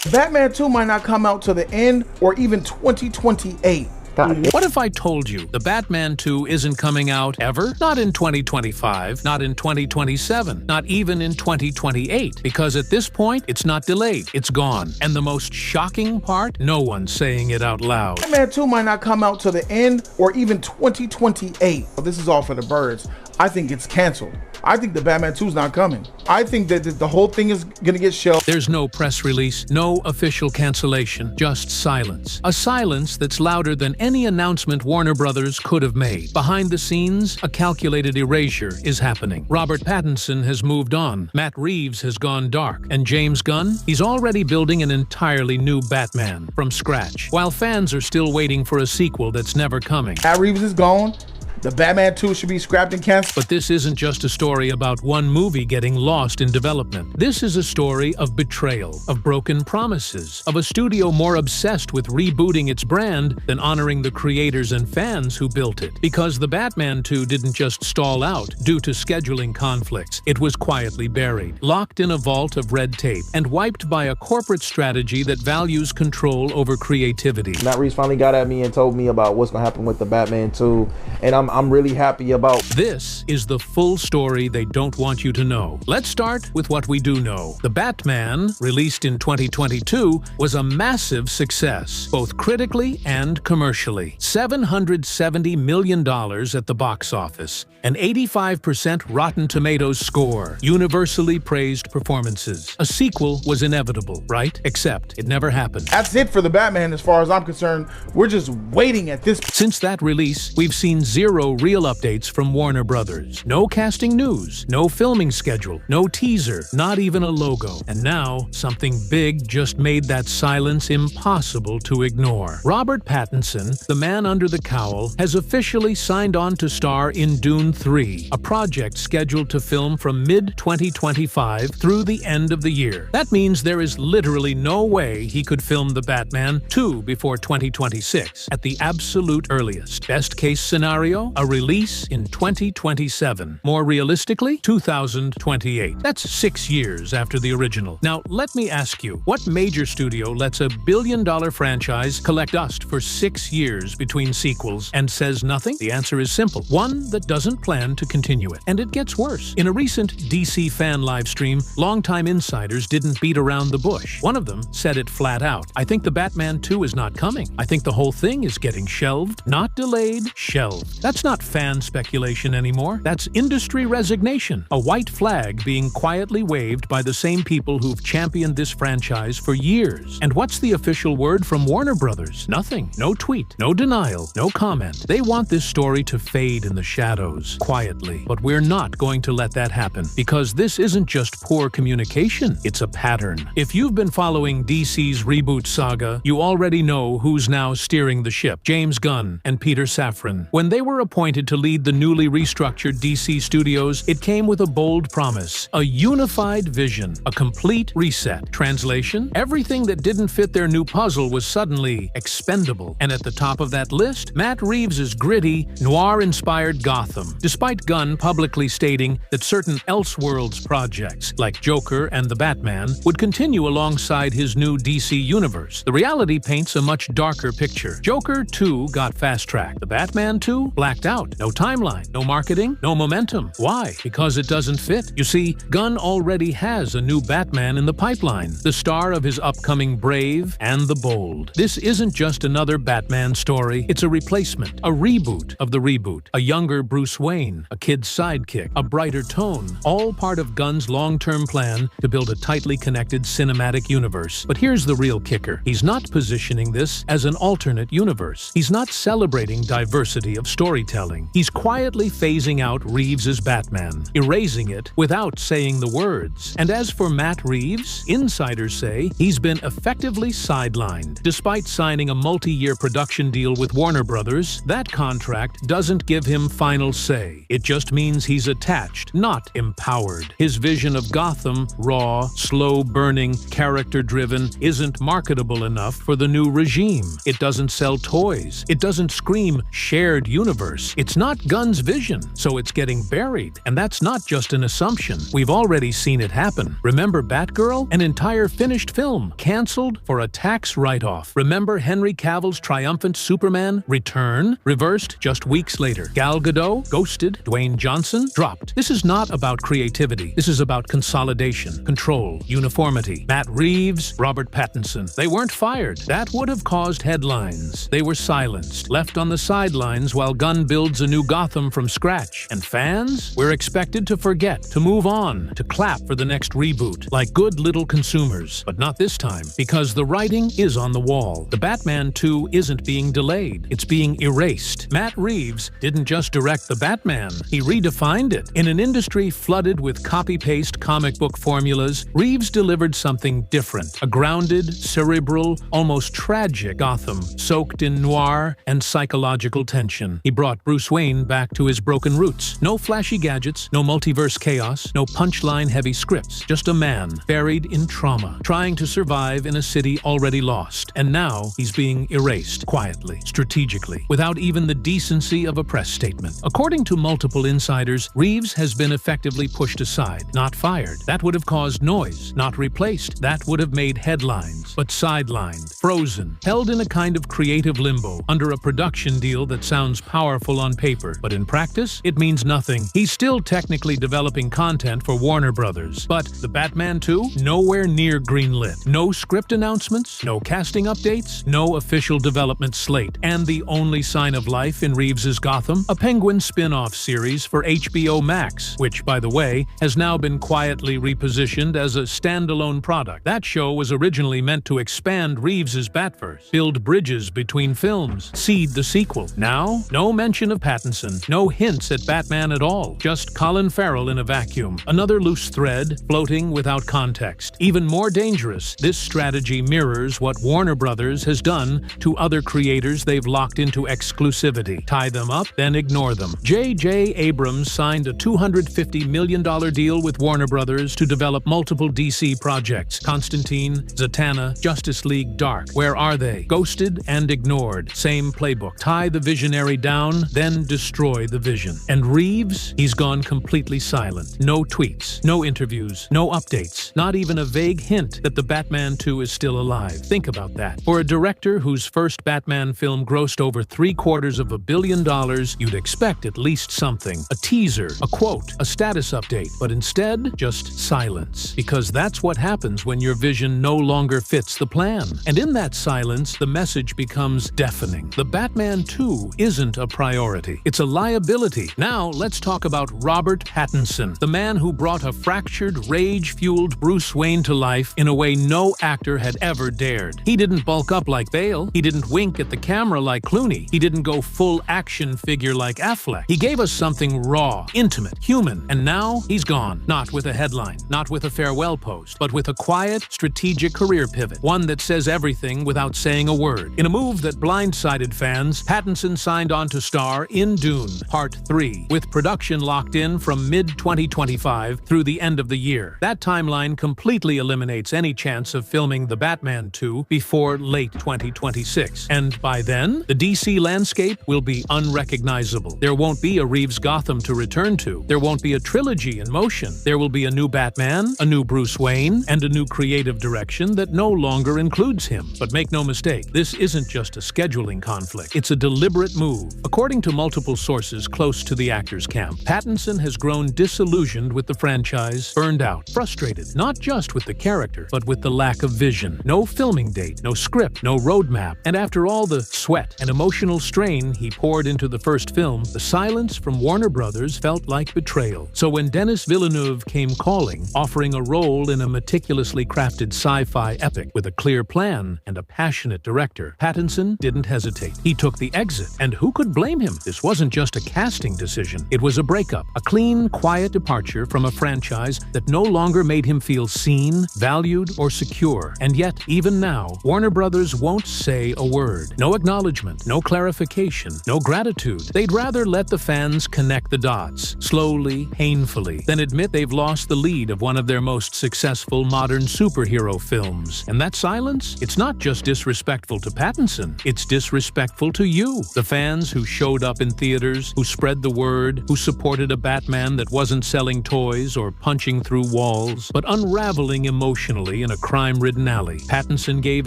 Batman 2 might not come out to the end or even 2028. What if I told you the Batman 2 isn't coming out ever? Not in 2025, not in 2027, not even in 2028. Because at this point, it's not delayed, it's gone. And the most shocking part? No one's saying it out loud. Batman 2 might not come out to the end or even 2028. Well, this is all for the birds. I think it's canceled. I think the Batman 2 is not coming. I think that the whole thing is gonna get shelved. There's no press release, no official cancellation, just silence. A silence that's louder than any announcement Warner Brothers could have made. Behind the scenes, a calculated erasure is happening. Robert Pattinson has moved on, Matt Reeves has gone dark, and James Gunn, he's already building an entirely new Batman from scratch, while fans are still waiting for a sequel that's never coming. Matt Reeves is gone. The Batman 2 should be scrapped and canceled. But this isn't just a story about one movie getting lost in development. This is a story of betrayal, of broken promises, of a studio more obsessed with rebooting its brand than honoring the creators and fans who built it. Because the Batman 2 didn't just stall out due to scheduling conflicts. It was quietly buried, locked in a vault of red tape, and wiped by a corporate strategy that values control over creativity. Matt Reeves finally got at me and told me about what's gonna happen with the Batman 2, and I'm really happy about. This is the full story they don't want you to know. Let's start with what we do know. The Batman, released in 2022, was a massive success, both critically and commercially. $770 million at the box office, an 85% Rotten Tomatoes score, universally praised performances. A sequel was inevitable, right? Except it never happened. That's it for the Batman as far as I'm concerned. We're just waiting at this. Since that release, we've seen zero real updates from Warner Brothers. No casting news, no filming schedule, no teaser, not even a logo. And now, something big just made that silence impossible to ignore. Robert Pattinson, the man under the cowl, has officially signed on to star in Dune 3, a project scheduled to film from mid-2025 through the end of the year. That means there is literally no way he could film the Batman 2 before 2026, at the absolute earliest. Best case scenario, a release in 2027. More realistically, 2028. That's 6 years after the original. Now, let me ask you, what major studio lets a billion-dollar franchise collect dust for 6 years between sequels and says nothing? The answer is simple. One that doesn't plan to continue it. And it gets worse. In a recent DC fan livestream, longtime insiders didn't beat around the bush. One of them said it flat out. I think the Batman 2 is not coming. I think the whole thing is getting shelved. Not delayed, shelved. That's not fan speculation anymore. That's industry resignation. A white flag being quietly waved by the same people who've championed this franchise for years. And what's the official word from Warner Brothers? Nothing. No tweet. No denial. No comment. They want this story to fade in the shadows, quietly. But we're not going to let that happen, because this isn't just poor communication, it's a pattern. If you've been following DC's reboot saga, you already know who's now steering the ship. James Gunn and Peter Safran. When they were appointed to lead the newly restructured DC studios, it came with a bold promise, a unified vision, a complete reset. Translation? Everything that didn't fit their new puzzle was suddenly expendable. And at the top of that list, Matt Reeves' gritty, noir-inspired Gotham. Despite Gunn publicly stating that certain Elseworlds projects, like Joker and the Batman, would continue alongside his new DC universe, the reality paints a much darker picture. Joker 2 got fast-tracked. The Batman 2 blacked out. No timeline, no marketing, no momentum. Why? Because it doesn't fit. You see, Gunn already has a new Batman in the pipeline, the star of his upcoming Brave and the Bold. This isn't just another Batman story, it's a replacement, a reboot of the reboot. A younger Bruce Wayne, a kid's sidekick, a brighter tone, all part of Gunn's long-term plan to build a tightly connected cinematic universe. But here's the real kicker. He's not positioning this as an alternate universe. He's not celebrating diversity of storytelling. He's quietly phasing out Reeves' Batman, erasing it without saying the words. And as for Matt Reeves, insiders say he's been effectively sidelined. Despite signing a multi-year production deal with Warner Brothers, that contract doesn't give him final say. It just means he's attached, not empowered. His vision of Gotham, raw, slow-burning, character-driven, isn't marketable enough for the new regime. It doesn't sell toys. It doesn't scream shared universe. universe. It's not Gunn's vision, so it's getting buried. And that's not just an assumption. We've already seen it happen. Remember Batgirl? An entire finished film, canceled for a tax write-off. Remember Henry Cavill's triumphant Superman return? Reversed just weeks later. Gal Gadot? Ghosted. Dwayne Johnson? Dropped. This is not about creativity. This is about consolidation, control, uniformity. Matt Reeves, Robert Pattinson. They weren't fired. That would have caused headlines. They were silenced, left on the sidelines while Gunn builds a new Gotham from scratch. And fans? We're expected to forget, to move on, to clap for the next reboot, like good little consumers. But not this time, because the writing is on the wall. The Batman 2 isn't being delayed. It's being erased. Matt Reeves didn't just direct the Batman. He redefined it. In an industry flooded with copy-paste comic book formulas, Reeves delivered something different. A grounded, cerebral, almost tragic Gotham, soaked in noir and psychological tension. He brought Bruce Wayne back to his broken roots. No flashy gadgets, no multiverse chaos, no punchline-heavy scripts. Just a man buried in trauma, trying to survive in a city already lost. And now he's being erased, quietly, strategically, without even the decency of a press statement. According to multiple insiders, Reeves has been effectively pushed aside, not fired. That would have caused noise, not replaced. That would have made headlines, but sidelined, frozen, held in a kind of creative limbo, under a production deal that sounds powerful on paper, but in practice, it means nothing. He's still technically developing content for Warner Brothers, but the Batman 2? Nowhere near greenlit. No script announcements, no casting updates, no official development slate. And the only sign of life in Reeves's Gotham? A Penguin spin-off series for HBO Max, which, by the way, has now been quietly repositioned as a standalone product. That show was originally meant to expand Reeves's Batverse, build bridges between films, seed the sequel. Now, no mention of Pattinson, no hints at Batman at all, just Colin Farrell in a vacuum. Another loose thread, floating without context. Even more dangerous, this strategy mirrors what Warner Brothers has done to other creators they've locked into exclusivity. Tie them up, then ignore them. J.J. Abrams signed a $250 million deal with Warner Brothers to develop multiple DC projects. Constantine, Zatanna, Justice League Dark. Where are they? Ghosted and ignored. Same playbook. Tie the visionary down, then destroy the vision. And Reeves? He's gone completely silent. No tweets, no interviews, no updates, not even a vague hint that the Batman 2 is still alive. Think about that. For a director whose first Batman film grossed over $750 million, you'd expect at least something. A teaser, a quote, a status update, but instead, just silence. Because that's what happens when your vision no longer fits the plan. And in that silence, the message becomes deafening. The Batman 2 isn't a priority. It's a liability. Now, let's talk about Robert Pattinson, the man who brought a fractured, rage-fueled Bruce Wayne to life in a way no actor had ever dared. He didn't bulk up like Bale. He didn't wink at the camera like Clooney. He didn't go full action figure like Affleck. He gave us something raw, intimate, human, and now he's gone. Not with a headline, not with a farewell post, but with a quiet, strategic career pivot, one that says everything without saying a word. In a move that blindsided fans, Pattinson signed on to star in Dune, Part 3, with production locked in from mid-2025 through the end of the year. That timeline completely eliminates any chance of filming The Batman 2 before late 2026. And by then, the DC landscape will be unrecognizable. There won't be a Reeves Gotham to return to. There won't be a trilogy in motion. There will be a new Batman, a new Bruce Wayne, and a new creative direction that no longer includes him. But make no mistake, this isn't just a scheduling conflict. It's a deliberate move. According to multiple sources close to the actor's camp, Pattinson has grown disillusioned with the franchise, burned out, frustrated, not just with the character, but with the lack of vision. No filming date, no script, no roadmap. And after all the sweat and emotional strain he poured into the first film, the silence from Warner Brothers felt like betrayal. So when Denis Villeneuve came calling, offering a role in a meticulously crafted sci-fi epic with a clear plan and a passionate director, Pattinson didn't hesitate. He took the exit. And who could blame him? This wasn't just a casting decision. It was a breakup, a clean, quiet departure from a franchise that no longer made him feel seen, valued, or secure. And yet, even now, Warner Brothers won't say a word. No acknowledgement, no clarification, no gratitude. They'd rather let the fans connect the dots, slowly, painfully, than admit they've lost the lead of one of their most successful modern superhero films. And that silence? It's not just disrespectful to Pattinson, it's disrespectful to you, the fans who showed up in theaters, who spread the word, who supported a Batman that wasn't selling toys or punching through walls, but unraveling emotionally in a crime-ridden alley. Pattinson gave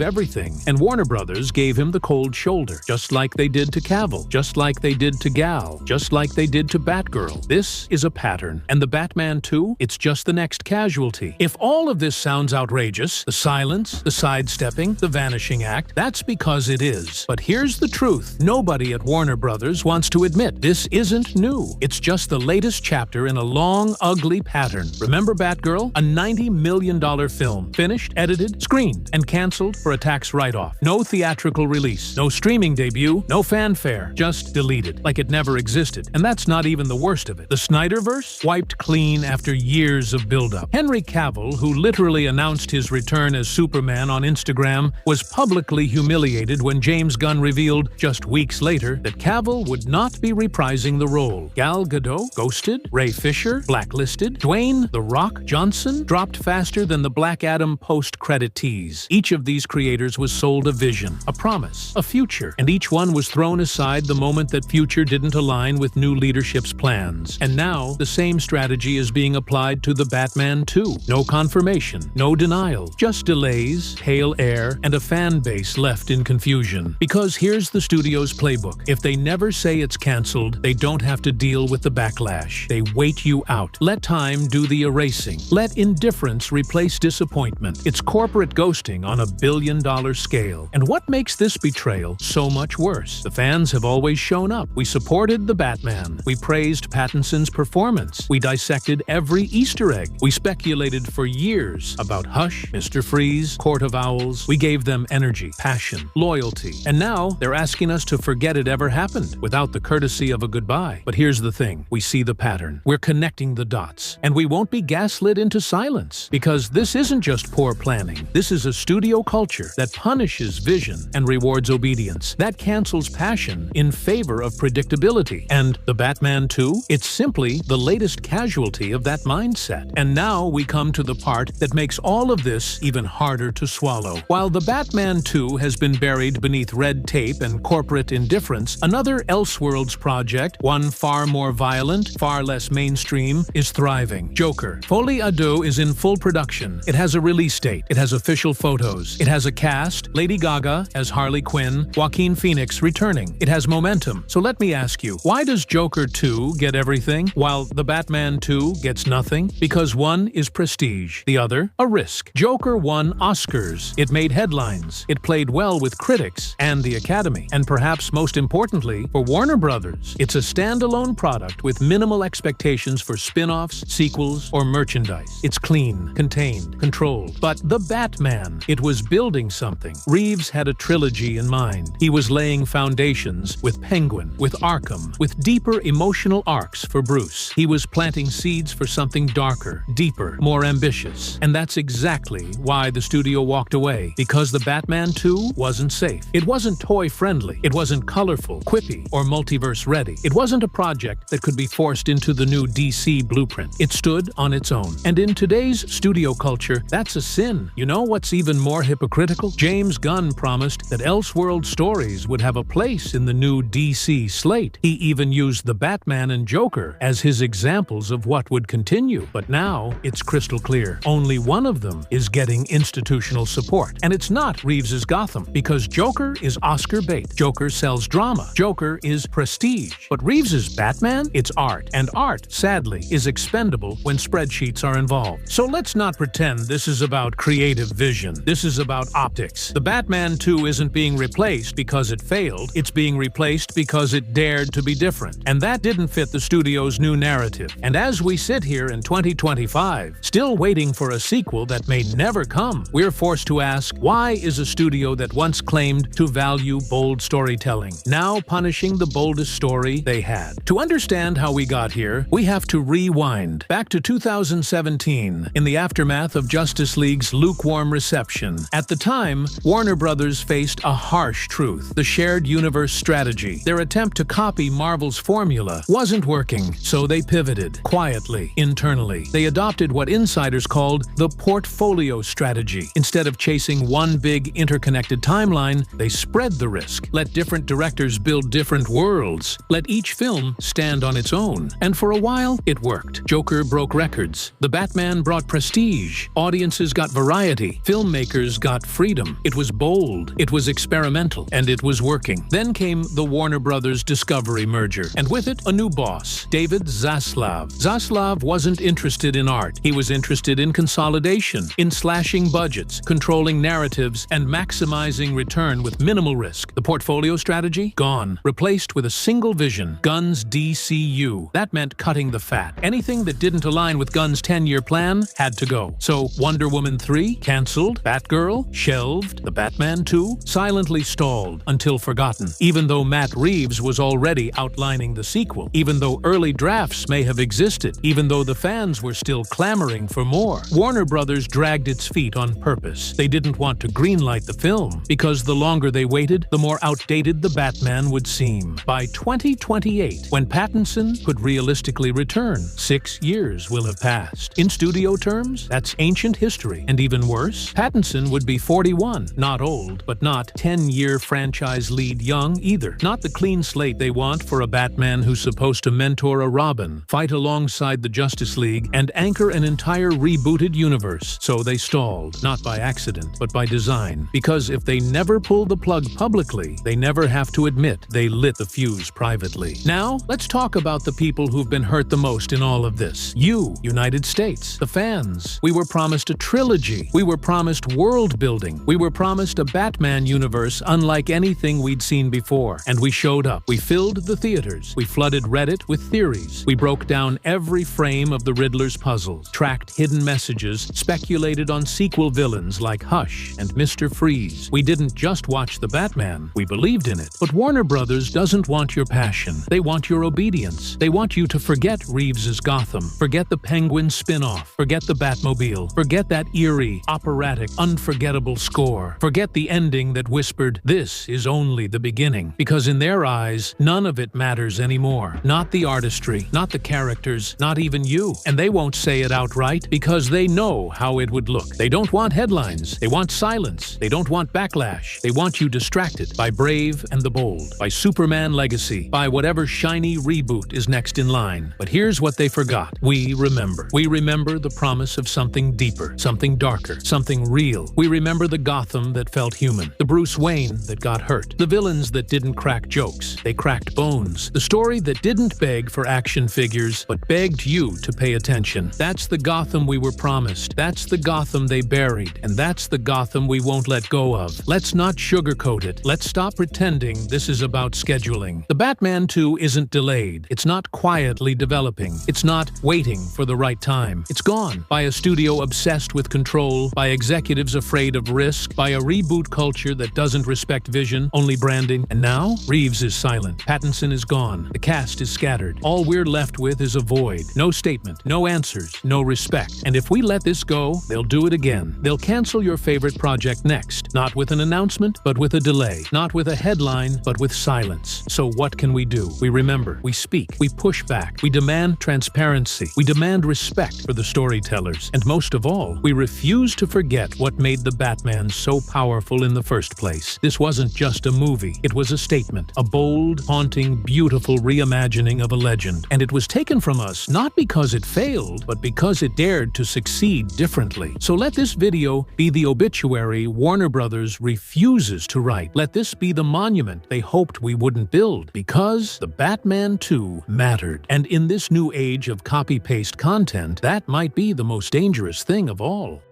everything, and Warner Brothers gave him the cold shoulder, just like they did to Cavill, just like they did to Gal, just like they did to Batgirl. This is a pattern, and the Batman 2, it's just the next casualty. If all of this sounds outrageous, the silence, the sidestepping, the vanishing act, that's because it is. But here's the truth. Nobody at Warner Brothers wants to admit this isn't new. It's just the latest chapter in a long, ugly pattern. Remember Batgirl? A $90 million film. Finished, edited, screened, and canceled for a tax write-off. No theatrical release, no streaming debut, no fanfare. Just deleted, like it never existed. And that's not even the worst of it. The Snyderverse? Wiped clean after years of buildup. Henry Cavill, who literally announced his return as Superman on Instagram, was publicly humiliated when James Gunn revealed just weeks later that Cavill would not be reprising the role. Gal Gadot ghosted, Ray Fisher blacklisted, Dwayne "The Rock" Johnson dropped faster than the Black Adam post-credit tease. Each of these creators was sold a vision, a promise, a future, and each one was thrown aside the moment that future didn't align with new leadership's plans. And now, the same strategy is being applied to the Batman 2. No confirmation, no denial, just delays, pale air, and a fan base left in confusion. Because here's the studio's playbook. If they never say it's canceled, they don't have to deal with the backlash. They wait you out. Let time do the erasing. Let indifference replace disappointment. It's corporate ghosting on a billion-dollar scale. And what makes this betrayal so much worse? The fans have always shown up. We supported the Batman. We praised Pattinson's performance. We dissected every Easter egg. We speculated for years about Hush, Mr. Freeze, Court of Owls. We gave them energy, passion, loyalty. And now they're asking us to forget it ever happened without the courtesy of a goodbye. But here's the thing. We see the pattern. We're connecting the dots. And we won't be gaslit into silence. Because this isn't just poor planning. This is a studio culture that punishes vision and rewards obedience. That cancels passion in favor of predictability. And the Batman 2? It's simply the latest casualty of that mindset. And now we come to the part that makes all of this even harder to swallow. While the Batman 2 has been buried beneath red tape and corporate indifference, another Elseworlds project, one far more violent, far less mainstream, is thriving. Joker. Folie à Deux is in full production. It has a release date. It has official photos. It has a cast, Lady Gaga as Harley Quinn, Joaquin Phoenix returning. It has momentum. So let me ask you, why does Joker 2 get everything, while the Batman 2 gets nothing? Because one is prestige, the other, a risk. Joker won Oscars. It made headlines. It played well with critics and the Academy. And perhaps most importantly, for Warner Brothers, it's a standalone product with minimal expectations for spin-offs, sequels, or merchandise. It's clean, contained, controlled. But the Batman, it was building something. Reeves had a trilogy in mind. He was laying foundations with Penguin, with Arkham, with deeper emotional arcs for Bruce. He was planting seeds for something darker, deeper, more ambitious. And that's exactly why the studio walked away. Because the Batman 2 wasn't safe. It wasn't toy-friendly. It wasn't colorful, quippy, or multiverse-ready. It wasn't a project that could be forced into the new DC blueprint. It stood on its own. And in today's studio culture, that's a sin. You know what's even more hypocritical? James Gunn promised that Elseworld stories would have a place in the new DC slate. He even used the Batman and Joker as his examples of what would continue. But now, it's crystal clear. Only one of them is getting institutional support. And it's not Reeves's Gotham, because Joker is Oscar bait. Joker sells drama. Joker is prestige. But Reeves's Batman? It's art. And art, sadly, is expendable when spreadsheets are involved. So let's not pretend this is about creative vision. This is about optics. The Batman 2 isn't being replaced because it failed. It's being replaced because it dared to be different. And that didn't fit the studio's new narrative. And as we sit here in 2025, still waiting for a sequel that may never come, we're forced to ask, why is a studio that once claimed to value bold storytelling now punishing the boldest story they had? To understand how we got here, we have to rewind back to 2017, in the aftermath of Justice League's lukewarm reception. At the time, Warner Brothers faced a harsh truth. The shared universe strategy, their attempt to copy Marvel's formula, wasn't working, so they pivoted, quietly, internally. They adopted what insiders called the portfolio strategy. Instead of chasing one big interconnected timeline, they spread the risk, let different directors build different different worlds. Let each film stand on its own. And for a while, it worked. Joker broke records. The Batman brought prestige. Audiences got variety. Filmmakers got freedom. It was bold. It was experimental. And it was working. Then came the Warner Brothers Discovery merger. And with it, a new boss, David Zaslav. Zaslav wasn't interested in art. He was interested in consolidation, in slashing budgets, controlling narratives, and maximizing return with minimal risk. The portfolio strategy? Gone. Replaced with a single vision, Gunn's DCU. That meant cutting the fat. Anything that didn't align with Gunn's 10-year plan had to go. So Wonder Woman 3 canceled, Batgirl shelved, the Batman 2 silently stalled until forgotten, even though Matt Reeves was already outlining the sequel, even though early drafts may have existed, even though the fans were still clamoring for more. Warner Brothers dragged its feet on purpose. They didn't want to greenlight the film, because the longer they waited, the more outdated the Batman would seem. By 2028, when Pattinson could realistically return, 6 years will have passed. In studio terms, that's ancient history. And even worse, Pattinson would be 41, not old, but not 10-year franchise lead young either. Not the clean slate they want for a Batman who's supposed to mentor a Robin, fight alongside the Justice League, and anchor an entire rebooted universe. So they stalled, not by accident, but by design. Because if they never pull the plug publicly, they never have to admit they lit the fuse privately. Now, let's talk about the people who've been hurt the most in all of this. You, United States, the fans. We were promised a trilogy. We were promised world building. We were promised a Batman universe unlike anything we'd seen before. And we showed up. We filled the theaters. We flooded Reddit with theories. We broke down every frame of the Riddler's puzzles, tracked hidden messages, speculated on sequel villains like Hush and Mr. Freeze. We didn't just watch the Batman, we believed in it. But Warner Brothers doesn't want your passion. They want your obedience. They want you to forget Reeves's Gotham, forget the Penguin spin-off, forget the Batmobile, forget that eerie, operatic, unforgettable score, forget the ending that whispered, "This is only the beginning." Because in their eyes, none of it matters anymore. Not the artistry, not the characters, not even you. And they won't say it outright because they know how it would look. They don't want headlines. They want silence. They don't want backlash. They want you distracted by Brave and the Bold, by Superman Legacy, by whatever shiny reboot is next in line. But here's what they forgot. We remember. We remember the promise of something deeper, something darker, something real. We remember the Gotham that felt human, the Bruce Wayne that got hurt, the villains that didn't crack jokes. They cracked bones. The story that didn't beg for action figures, but begged you to pay attention. That's the Gotham we were promised. That's the Gotham they buried. And that's the Gotham we won't let go of. Let's not sugarcoat it. Let's stop pretending this is about scheduling. The Batman 2 isn't delayed. It's not quietly developing. It's not waiting for the right time. It's gone. By a studio obsessed with control, by executives afraid of risk, by a reboot culture that doesn't respect vision, only branding. And now, Reeves is silent. Pattinson is gone. The cast is scattered. All we're left with is a void. No statement, no answers, no respect. And if we let this go, they'll do it again. They'll cancel your favorite project next. Not with an announcement, but with a delay. Not with a headline, but with silence. So what can we do? We remember. We speak. We push back. We demand transparency. We demand respect for the storytellers. And most of all, we refuse to forget what made the Batman so powerful in the first place. This wasn't just a movie. It was a statement. A bold, haunting, beautiful reimagining of a legend. And it was taken from us not because it failed, but because it dared to succeed differently. So let this video be the obituary Warner Brothers refuses to write. Let this be the monument they hoped we wouldn't build, because the Batman 2 mattered. And in this new age of copy-paste content, that might be the most dangerous thing of all.